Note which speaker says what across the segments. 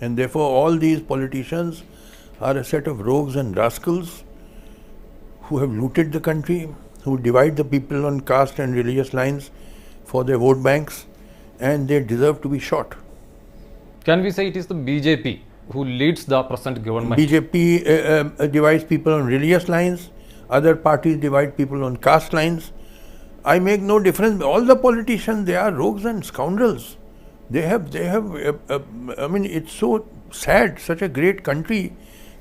Speaker 1: And therefore all these politicians are a set of rogues and rascals who have looted the country, who divide the people on caste and religious lines for their vote banks, and they deserve to be shot.
Speaker 2: Can we say it is the BJP who leads the present government?
Speaker 1: BJP divides people on religious lines, other parties divide people on caste lines. I make no difference. All the politicians, they are rogues and scoundrels. They have, I mean, it's so sad. Such a great country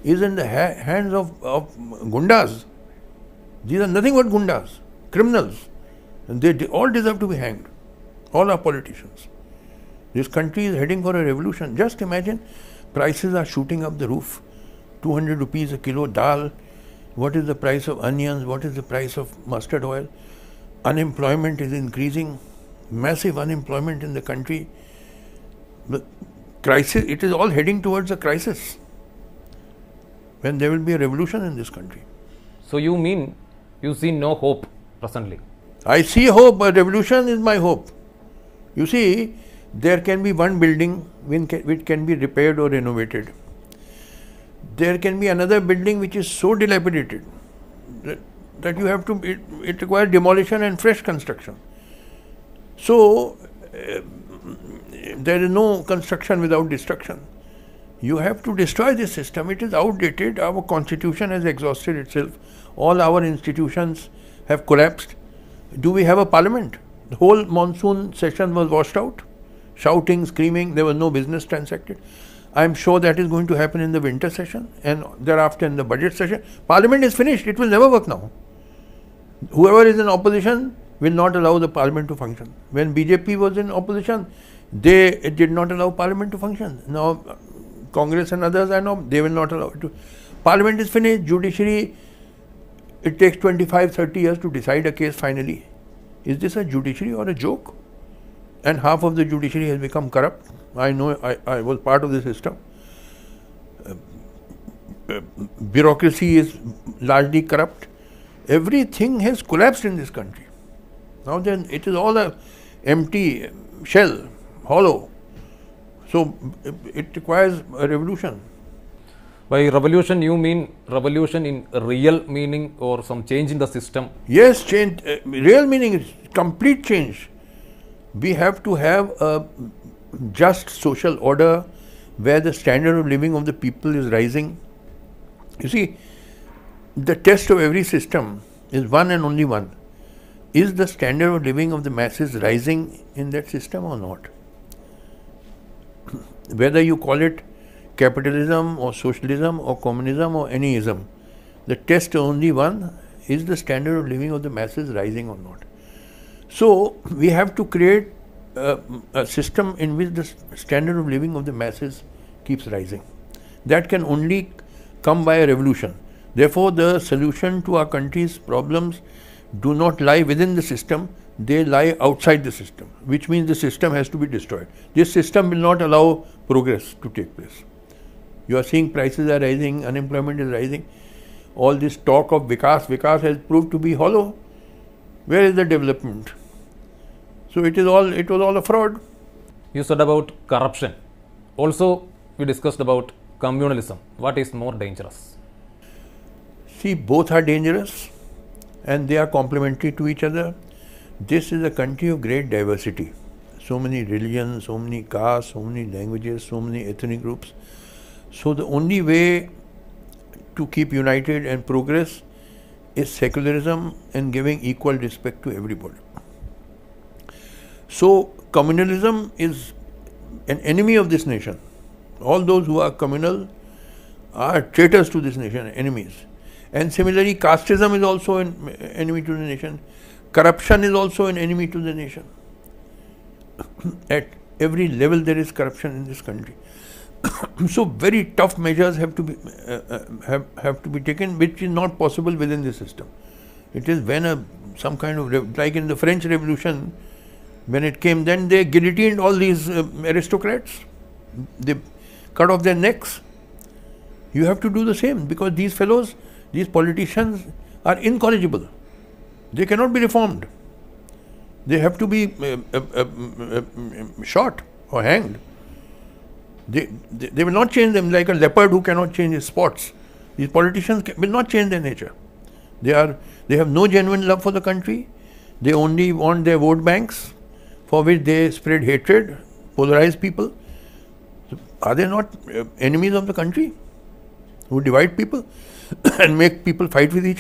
Speaker 1: is in the hands of gundas. These are nothing but gundas, criminals. And they all deserve to be hanged. All our politicians. This country is heading for a revolution. Just imagine, prices are shooting up the roof. 200 rupees a kilo dal. What is the price of onions? What is the price of mustard oil? Unemployment is increasing. Massive unemployment in the country. The crisis, it is all heading towards a crisis. When there will be a revolution in this country.
Speaker 2: So you mean you see no hope presently?
Speaker 1: I see hope, but revolution is my hope. You see, there can be one building which can be repaired or renovated. There can be another building which is so dilapidated that you have to, it requires demolition and fresh construction. So, there is no construction without destruction. You have to destroy this system. It is outdated. Our constitution has exhausted itself. All our institutions have collapsed. Do we have a parliament? The whole monsoon session was washed out. Shouting, screaming, there was no business transacted. I am sure that is going to happen in the winter session and thereafter in the budget session. Parliament is finished. It will never work now. Whoever is in opposition will not allow the parliament to function. When BJP was in opposition, they did not allow parliament to function. Now, Congress and others, I know, they will not allow it to. Parliament is finished. Judiciary, it takes 25-30 years to decide a case finally. Is this a judiciary or a joke? And half of the judiciary has become corrupt. I know, I was part of the system. Bureaucracy is largely corrupt. Everything has collapsed in this country. Now then, it is all a empty shell, hollow. So, it requires a revolution.
Speaker 2: By revolution, you mean revolution in real meaning or some change in the system?
Speaker 1: Yes, change. Real meaning is complete change. We have to have a just social order where the standard of living of the people is rising. You see, the test of every system is one and only one. Is the standard of living of the masses rising in that system or not? Whether you call it capitalism or socialism or communism or any ism, the test is only one, is the standard of living of the masses rising or not? So, we have to create a system in which the standard of living of the masses keeps rising. That can only come by a revolution. Therefore, the solution to our country's problems do not lie within the system, they lie outside the system, which means the system has to be destroyed. This system will not allow progress to take place. You are seeing prices are rising, unemployment is rising. All this talk of Vikas has proved to be hollow. Where is the development? So it was all a fraud.
Speaker 2: You said about corruption. Also, we discussed about communalism. What is more dangerous?
Speaker 1: See, both are dangerous and they are complementary to each other. This is a country of great diversity. So many religions, so many castes, so many languages, so many ethnic groups. So the only way to keep united and progress is secularism and giving equal respect to everybody. So communalism is an enemy of this nation. All those who are communal are traitors to this nation, enemies. And similarly, casteism is also an enemy to the nation. Corruption is also an enemy to the nation. At every level there is corruption in this country. So very tough measures have to be taken, which is not possible within the system. It is when some kind of, like in the French Revolution, when it came, then they guillotined all these aristocrats. They cut off their necks. You have to do the same, because these fellows, these politicians are incorrigible. They cannot be reformed. They have to be shot or hanged. They will not change them like a leopard who cannot change his spots. These politicians will not change their nature. They have no genuine love for the country. They only want their vote banks, for which they spread hatred, polarize people. So are they not enemies of the country who divide people and make people fight with each other?